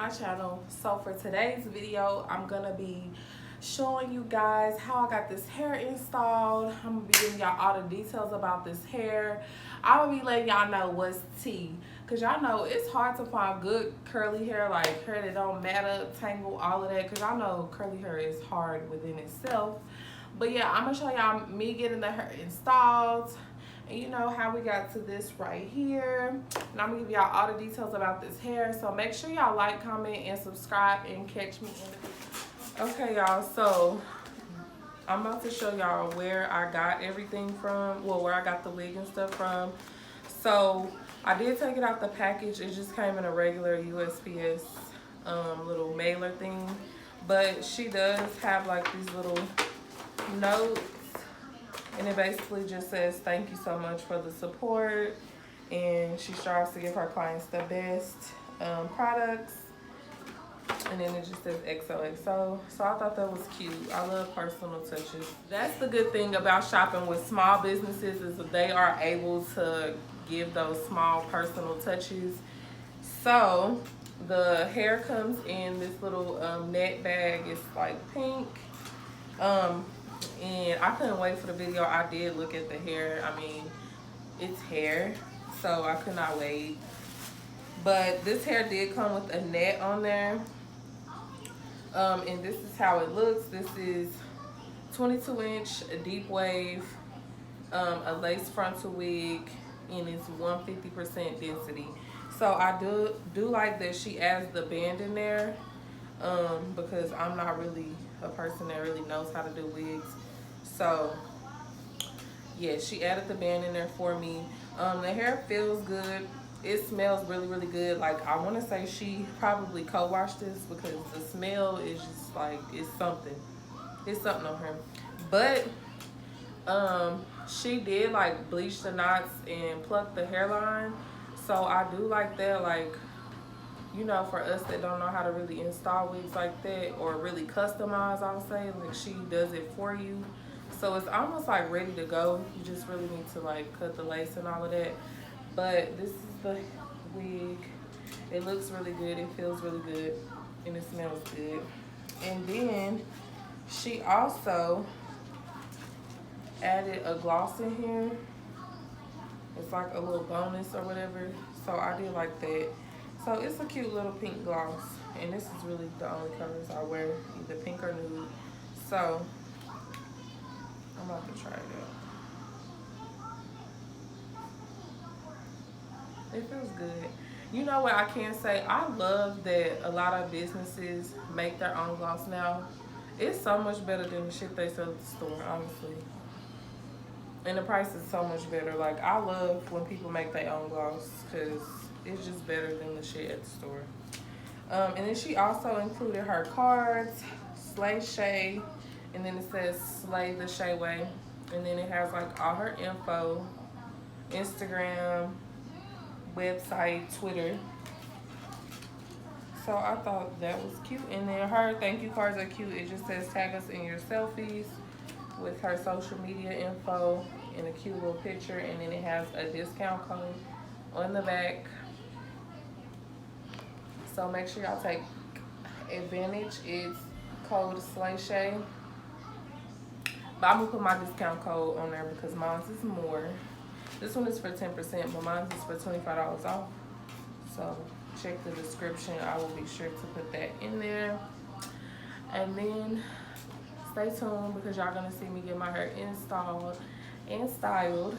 my channel. So for today's video, I'm gonna be showing you guys how I got this hair installed. I'm gonna be giving y'all all the details about this hair. I will be letting y'all know what's tea, because y'all know it's hard to find good curly hair, like hair that don't matter, tangle, all of that, because y'all know curly hair is hard within itself. But yeah, I'm gonna show y'all me getting the hair installed, and you know how we got to this right here. And I'm gonna give y'all all the details about this hair. So make sure y'all like, comment, and subscribe, and catch me in the video. Okay, y'all, so I'm about to show y'all where I got everything from. Well, where I got the wig and stuff from. So I did take it out the package. It just came in a regular USPS little mailer thing. But she does have like these little notes, and it basically just says thank you so much for the support, and she strives to give her clients the best products, and then it just says XOXO. So I thought that was cute. I love personal touches. That's the good thing about shopping with small businesses, is that they are able to give those small personal touches. So the hair comes in this little net bag. It's like pink. And I couldn't wait for the video. I did look at the hair. I mean, it's hair, so I could not wait. But this hair did come with a net on there. And this is how it looks. This is 22-inch deep wave, a lace frontal wig, and it's 150% density. So I do like that she adds the band in there, because I'm not really a person that really knows how to do wigs. So yeah, she added the band in there for me. The hair feels good. It smells really, really good. Like, I want to say she probably co-washed this, because the smell is just like, it's something on her. But she did like bleach the knots and pluck the hairline. So I do like that. Like, you know, for us that don't know how to really install wigs like that, or really customize, I'll say, like, she does it for you. So it's almost like ready to go. You just really need to like cut the lace and all of that. But this is the wig. It looks really good. It feels really good. And it smells good. And then she also added a gloss in here. It's like a little bonus or whatever. So I did like that. So it's a cute little pink gloss, and this is really the only colors I wear, either pink or nude. So I'm about to try it out. It feels good. You know what I can say? I love that a lot of businesses make their own gloss now. It's so much better than the shit they sell at the store, honestly. And the price is so much better. Like, I love when people make their own gloss, because it's just better than the shit at the store. And then she also included her cards, Slay Shay, and then it says Slay the Shay Way. And then it has like all her info, Instagram, website, Twitter. So I thought that was cute. And then her thank you cards are cute. It just says tag us in your selfies with her social media info and a cute little picture. And then it has a discount code on the back. So make sure y'all take advantage. It's code Slayshay. But I'm gonna put my discount code on there because mine is more. This one is for 10%, but mine is for $25 off. So check the description. I will be sure to put that in there. And then stay tuned, because y'all gonna see me get my hair installed and styled.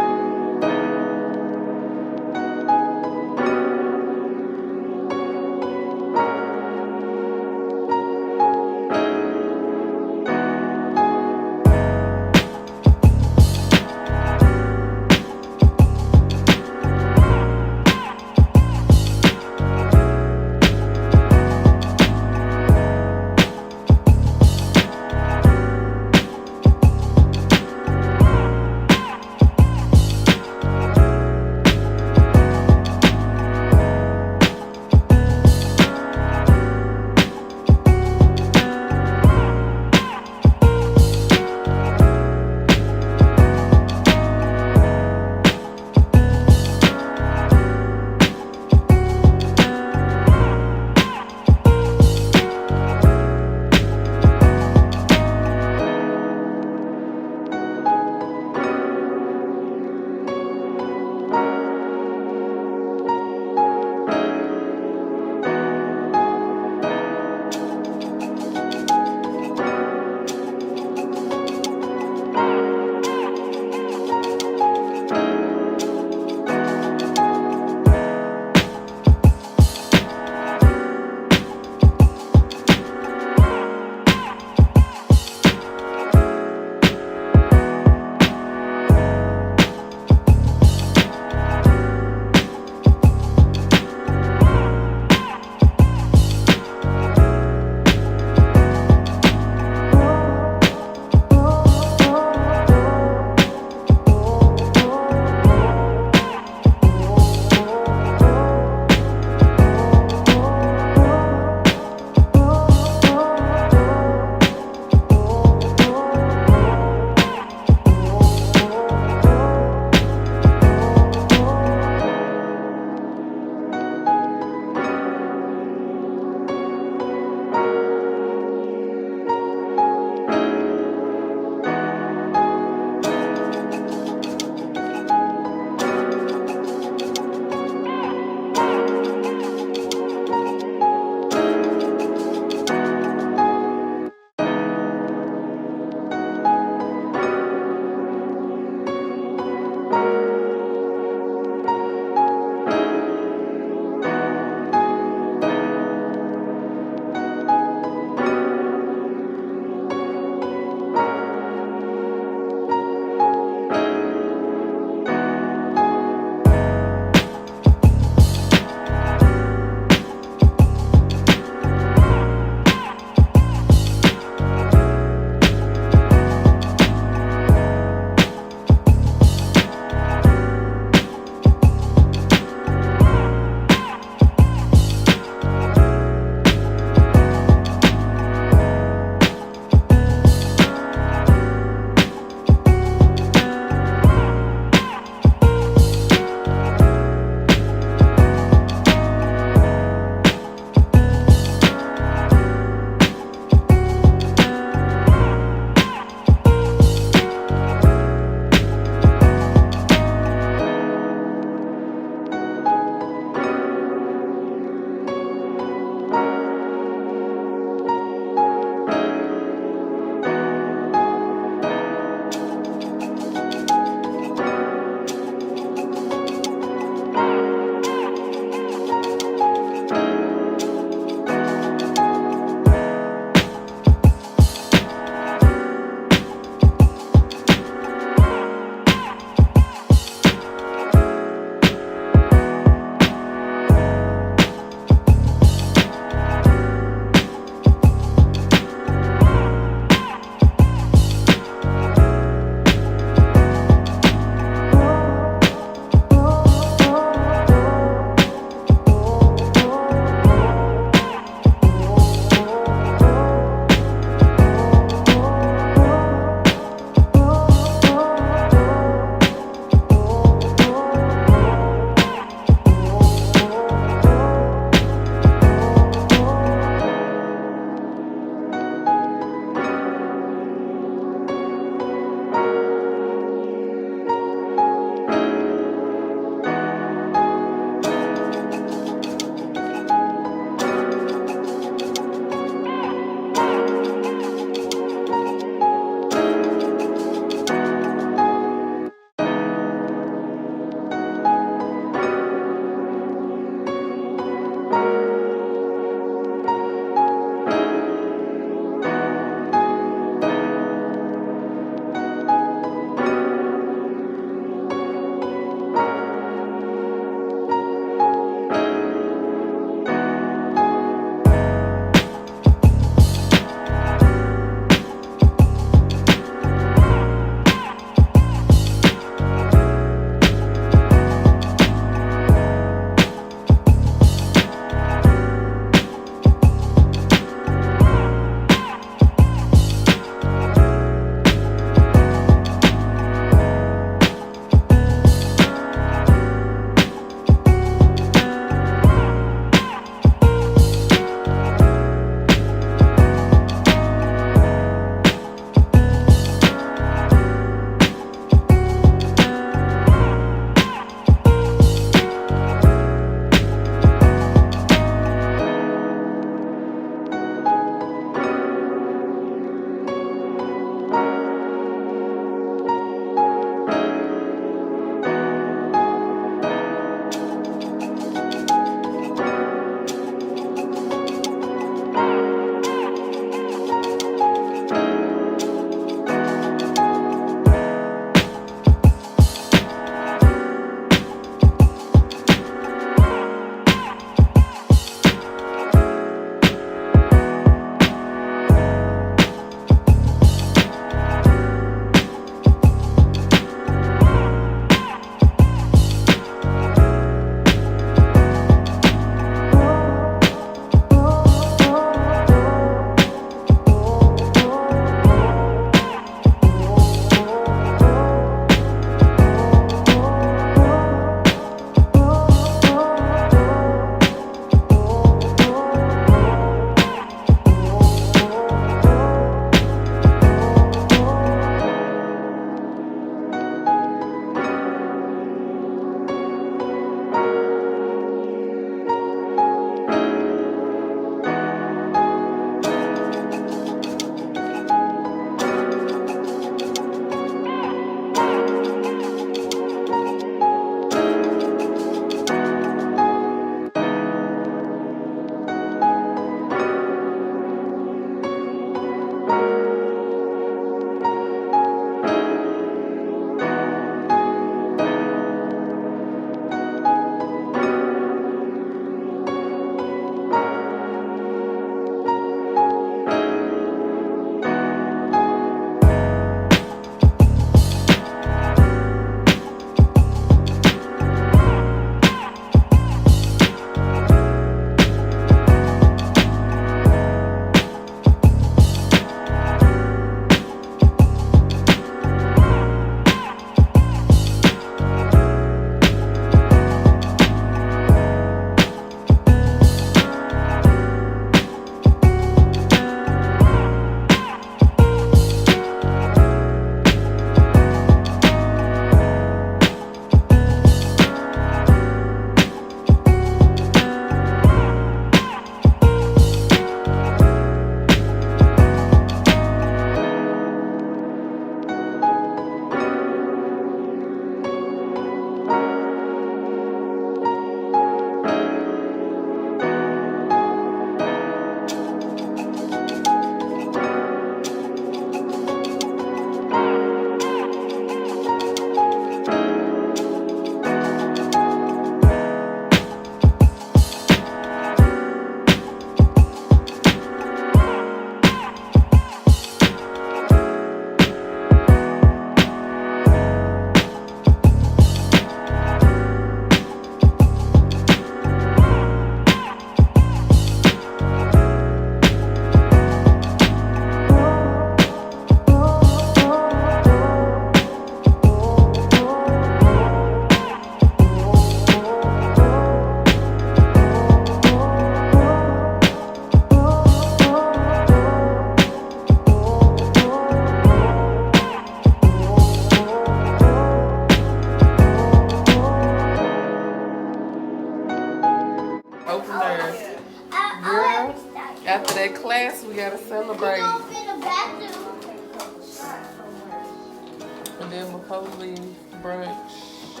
And then before we leave brunch.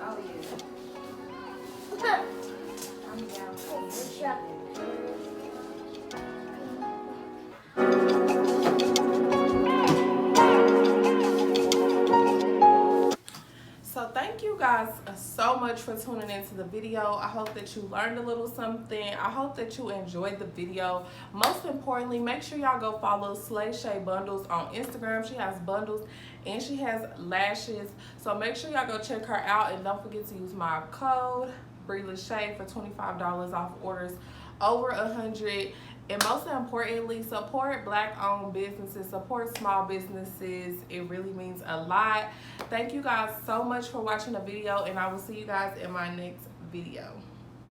Oh, yeah. I'm down for So thank you guys so much for tuning into the video. I hope that you learned a little something. I hope that you enjoyed the video. Most importantly, make sure y'all go follow Slayshaybundles on Instagram. She has bundles and she has lashes. So make sure y'all go check her out, and don't forget to use my code brilashe for $25 off orders over 100. And most importantly, support Black-owned businesses, support small businesses. It really means a lot. Thank you guys so much for watching the video, and I will see you guys in my next video.